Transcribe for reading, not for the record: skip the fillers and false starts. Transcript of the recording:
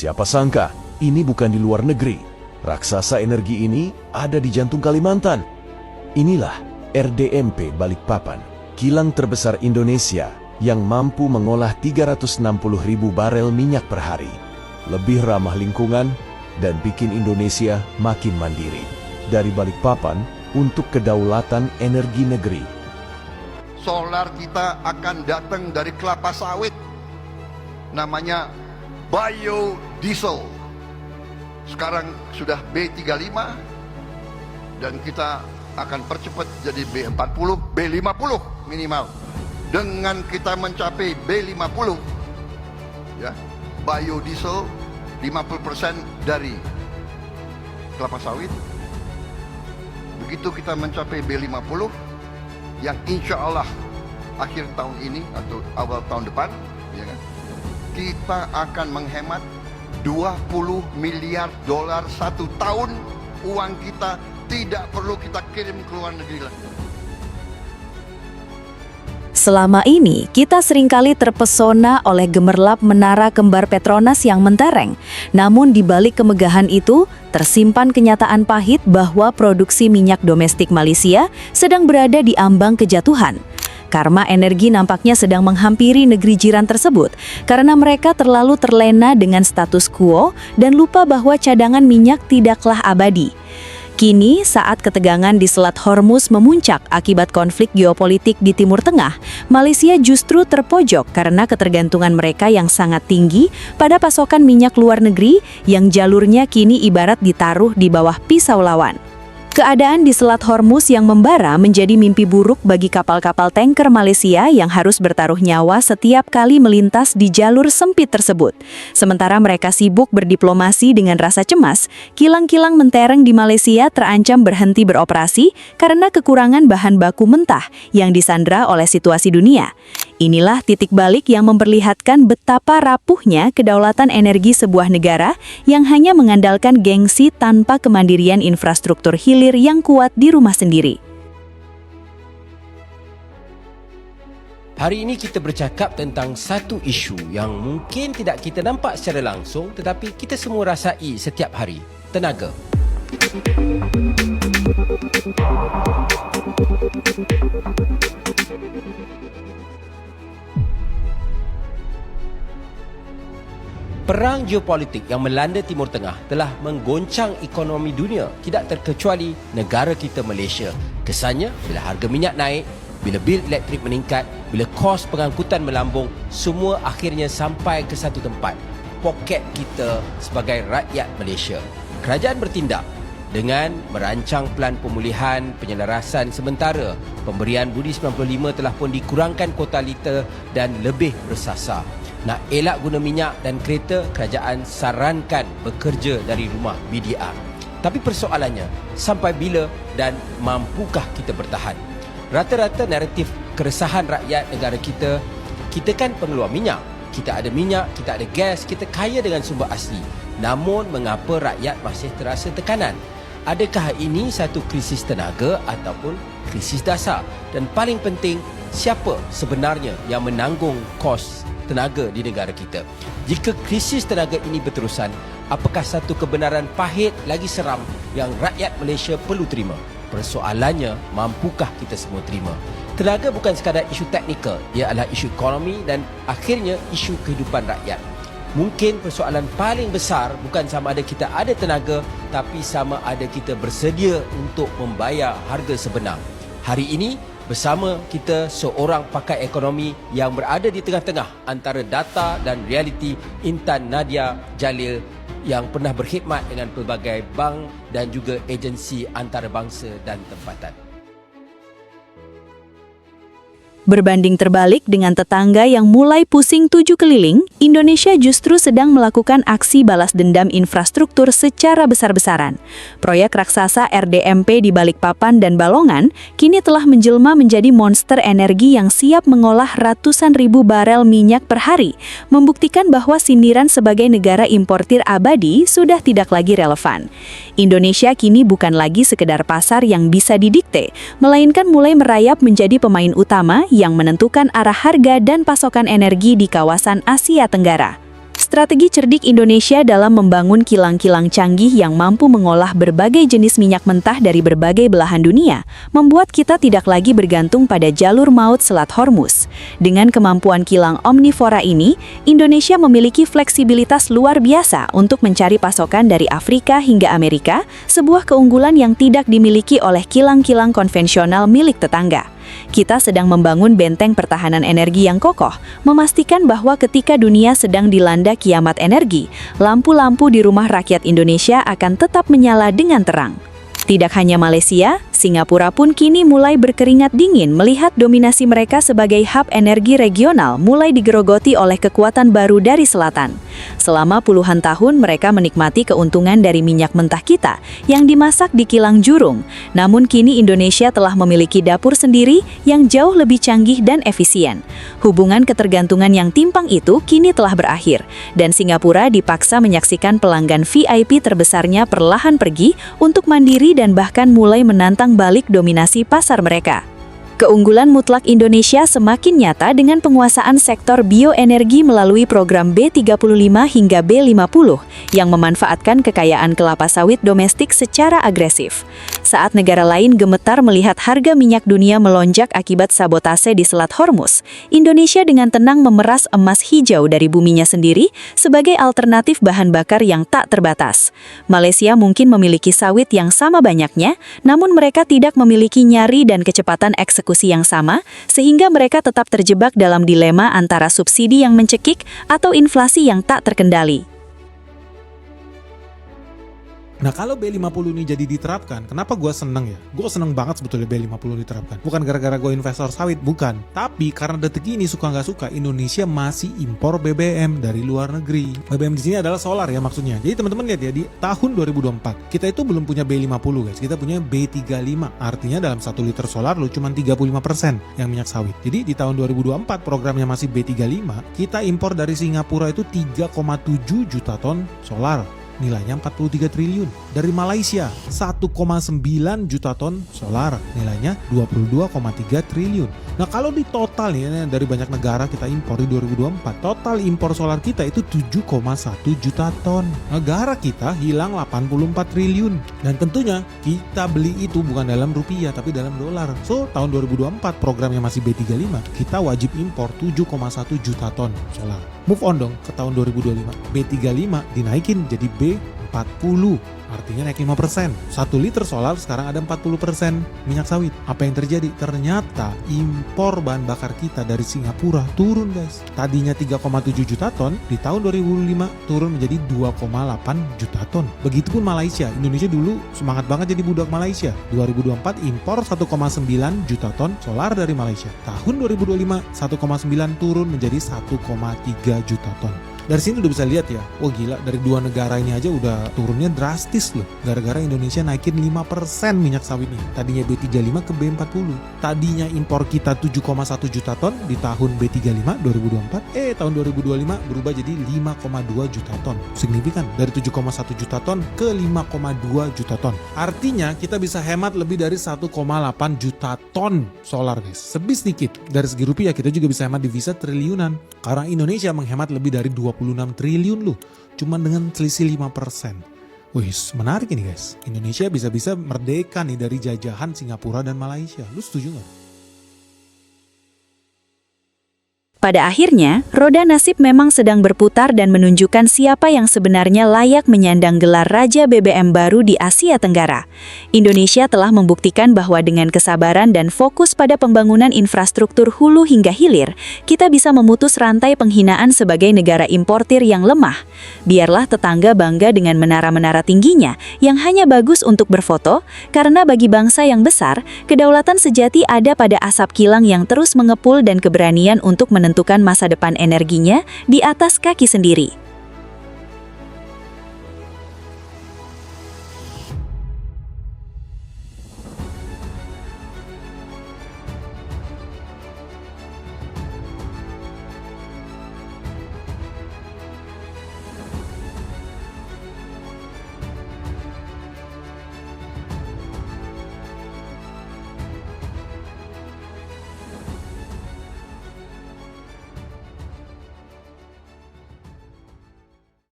Siapa sangka, ini bukan di luar negeri. Raksasa energi ini ada di jantung Kalimantan. Inilah RDMP Balikpapan, kilang terbesar Indonesia yang mampu mengolah 360.000 barel minyak per hari. Lebih ramah lingkungan dan bikin Indonesia makin mandiri. Dari Balikpapan untuk kedaulatan energi negeri. Solar kita akan datang dari kelapa sawit, namanya biodiesel. Sekarang sudah B35 dan kita akan percepat jadi B40, B50 minimal. Dengan kita mencapai B50, ya, biodiesel 50% dari kelapa sawit. Begitu kita mencapai B50, yang insya Allah akhir tahun ini atau awal tahun depan, ya kan, kita akan menghemat 20 miliar dolar satu tahun. Uang kita tidak perlu kita kirim ke luar negeri lagi. Selama ini, kita seringkali terpesona oleh gemerlap menara kembar Petronas yang mentereng. Namun di balik kemegahan itu, tersimpan kenyataan pahit bahwa produksi minyak domestik Malaysia sedang berada di ambang kejatuhan. Karma Energi nampaknya sedang menghampiri negeri jiran tersebut karena mereka terlalu terlena dengan status quo dan lupa bahwa cadangan minyak tidaklah abadi. Kini, saat ketegangan di Selat Hormuz memuncak akibat konflik geopolitik di Timur Tengah, Malaysia justru terpojok karena ketergantungan mereka yang sangat tinggi pada pasokan minyak luar negeri yang jalurnya kini ibarat ditaruh di bawah pisau lawan. Keadaan di Selat Hormuz yang membara menjadi mimpi buruk bagi kapal-kapal tanker Malaysia yang harus bertaruh nyawa setiap kali melintas di jalur sempit tersebut. Sementara mereka sibuk berdiplomasi dengan rasa cemas, kilang-kilang mentereng di Malaysia terancam berhenti beroperasi karena kekurangan bahan baku mentah yang disandra oleh situasi dunia. Inilah titik balik yang memperlihatkan betapa rapuhnya kedaulatan energi sebuah negara yang hanya mengandalkan gengsi tanpa kemandirian infrastruktur hilir yang kuat di rumah sendiri. Hari ini kita bercakap tentang satu isu yang mungkin tidak kita nampak secara langsung tetapi kita semua rasai setiap hari, tenaga. Perang geopolitik yang melanda Timur Tengah telah menggoncang ekonomi dunia, tidak terkecuali negara kita Malaysia. Kesannya, bila harga minyak naik, bila bil elektrik meningkat, bila kos pengangkutan melambung, semua akhirnya sampai ke satu tempat, poket kita sebagai rakyat Malaysia. Kerajaan bertindak dengan merancang pelan pemulihan, penyelarasan sementara. Pemberian budi 95 telah pun dikurangkan kuota liter dan lebih bersasar. Nak elak guna minyak dan kereta, kerajaan sarankan bekerja dari rumah BDR. Tapi persoalannya, sampai bila dan mampukah kita bertahan? Rata-rata naratif keresahan rakyat negara kita kan pengeluar minyak. Kita ada minyak, kita ada gas, kita kaya dengan sumber asli. Namun mengapa rakyat masih terasa tekanan? Adakah ini satu krisis tenaga ataupun krisis dasar? Dan paling penting, siapa sebenarnya yang menanggung kos tenaga di negara kita? Jika krisis tenaga ini berterusan, apakah satu kebenaran pahit lagi seram yang rakyat Malaysia perlu terima? Persoalannya, mampukah kita semua terima? Tenaga bukan sekadar isu teknikal, ia adalah isu ekonomi dan akhirnya isu kehidupan rakyat. Mungkin persoalan paling besar bukan sama ada kita ada tenaga, tapi sama ada kita bersedia untuk membayar harga sebenar. Hari ini, bersama kita seorang pakar ekonomi yang berada di tengah-tengah antara data dan realiti, Intan Nadia Jalil, yang pernah berkhidmat dengan pelbagai bank dan juga agensi antarabangsa dan tempatan. Berbanding terbalik dengan tetangga yang mulai pusing tujuh keliling, Indonesia justru sedang melakukan aksi balas dendam infrastruktur secara besar-besaran. Proyek raksasa RDMP di Balikpapan dan Balongan kini telah menjelma menjadi monster energi yang siap mengolah ratusan ribu barel minyak per hari, membuktikan bahwa sindiran sebagai negara importir abadi sudah tidak lagi relevan. Indonesia kini bukan lagi sekedar pasar yang bisa didikte, melainkan mulai merayap menjadi pemain utama yang menentukan arah harga dan pasokan energi di kawasan Asia Tenggara. Strategi cerdik Indonesia dalam membangun kilang-kilang canggih yang mampu mengolah berbagai jenis minyak mentah dari berbagai belahan dunia membuat kita tidak lagi bergantung pada jalur maut Selat Hormuz. Dengan kemampuan kilang omnivora ini, Indonesia memiliki fleksibilitas luar biasa untuk mencari pasokan dari Afrika hingga Amerika, sebuah keunggulan yang tidak dimiliki oleh kilang-kilang konvensional milik tetangga. Kita sedang membangun benteng pertahanan energi yang kokoh, memastikan bahwa ketika dunia sedang dilanda kiamat energi, lampu-lampu di rumah rakyat Indonesia akan tetap menyala dengan terang. Tidak hanya Malaysia, Singapura pun kini mulai berkeringat dingin melihat dominasi mereka sebagai hub energi regional mulai digerogoti oleh kekuatan baru dari selatan. Selama puluhan tahun mereka menikmati keuntungan dari minyak mentah kita yang dimasak di kilang Jurung. Namun kini Indonesia telah memiliki dapur sendiri yang jauh lebih canggih dan efisien. Hubungan ketergantungan yang timpang itu kini telah berakhir, dan Singapura dipaksa menyaksikan pelanggan VIP terbesarnya perlahan pergi untuk mandiri dan bahkan mulai menantang balik dominasi pasar mereka. Keunggulan mutlak Indonesia semakin nyata dengan penguasaan sektor bioenergi melalui program B35 hingga B50 yang memanfaatkan kekayaan kelapa sawit domestik secara agresif. Saat negara lain gemetar melihat harga minyak dunia melonjak akibat sabotase di Selat Hormuz, Indonesia dengan tenang memeras emas hijau dari buminya sendiri sebagai alternatif bahan bakar yang tak terbatas. Malaysia mungkin memiliki sawit yang sama banyaknya, namun mereka tidak memiliki nyari dan kecepatan eksekusi yang sama, sehingga mereka tetap terjebak dalam dilema antara subsidi yang mencekik atau inflasi yang tak terkendali. Nah, kalau B50 ini jadi diterapkan, kenapa gue seneng ya? Gue seneng banget sebetulnya B50 diterapkan. Bukan gara-gara gue investor sawit, bukan. Tapi karena detik ini suka nggak suka, Indonesia masih impor BBM dari luar negeri. BBM di sini adalah solar ya maksudnya. Jadi teman-teman lihat ya, di tahun 2024, kita itu belum punya B50 guys. Kita punya B35. Artinya dalam 1 liter solar lo cuma 35% yang minyak sawit. Jadi di tahun 2024 programnya masih B35, kita impor dari Singapura itu 3,7 juta ton solar. Nilainya 43 triliun. Dari Malaysia 1,9 juta ton solar, nilainya 22,3 triliun. Nah, kalau di total nih dari banyak negara kita impor di 2024, total impor solar kita itu 7,1 juta ton. Negara kita hilang 84 triliun. Dan tentunya kita beli itu bukan dalam rupiah tapi dalam dolar. So, tahun 2024 programnya masih B35, kita wajib impor 7,1 juta ton solar. Move on dong ke tahun 2025. B35 dinaikin jadi B40. Artinya naik 5%. 1 liter solar sekarang ada 40% minyak sawit. Apa yang terjadi? Ternyata impor bahan bakar kita dari Singapura turun guys. Tadinya 3,7 juta ton, di tahun 2005 turun menjadi 2,8 juta ton. Begitupun Malaysia. Indonesia dulu semangat banget jadi budak Malaysia. 2024 impor 1,9 juta ton solar dari Malaysia. Tahun 2025 1,9 turun menjadi 1,3 juta ton. Dari sini udah bisa lihat ya, wah gila, dari dua negara ini aja udah turunnya drastis loh. Gara-gara Indonesia naikin 5% minyak sawitnya. Tadinya B35 ke B40. Tadinya impor kita 7,1 juta ton di tahun B35 2024. Tahun 2025 berubah jadi 5,2 juta ton. Signifikan, dari 7,1 juta ton ke 5,2 juta ton. Artinya kita bisa hemat lebih dari 1,8 juta ton solar guys. Sebis sedikit. Dari segi rupiah kita juga bisa hemat divisa triliunan. Karena Indonesia menghemat lebih dari 26 triliun loh, cuma dengan selisih 5%. Wih, menarik ini guys. Indonesia bisa-bisa merdeka nih dari jajahan Singapura dan Malaysia. Lu setuju nggak? Pada akhirnya, roda nasib memang sedang berputar dan menunjukkan siapa yang sebenarnya layak menyandang gelar Raja BBM baru di Asia Tenggara. Indonesia telah membuktikan bahwa dengan kesabaran dan fokus pada pembangunan infrastruktur hulu hingga hilir, kita bisa memutus rantai penghinaan sebagai negara importir yang lemah. Biarlah tetangga bangga dengan menara-menara tingginya yang hanya bagus untuk berfoto, karena bagi bangsa yang besar, kedaulatan sejati ada pada asap kilang yang terus mengepul dan keberanian untuk menentukan masa depan energinya di atas kaki sendiri.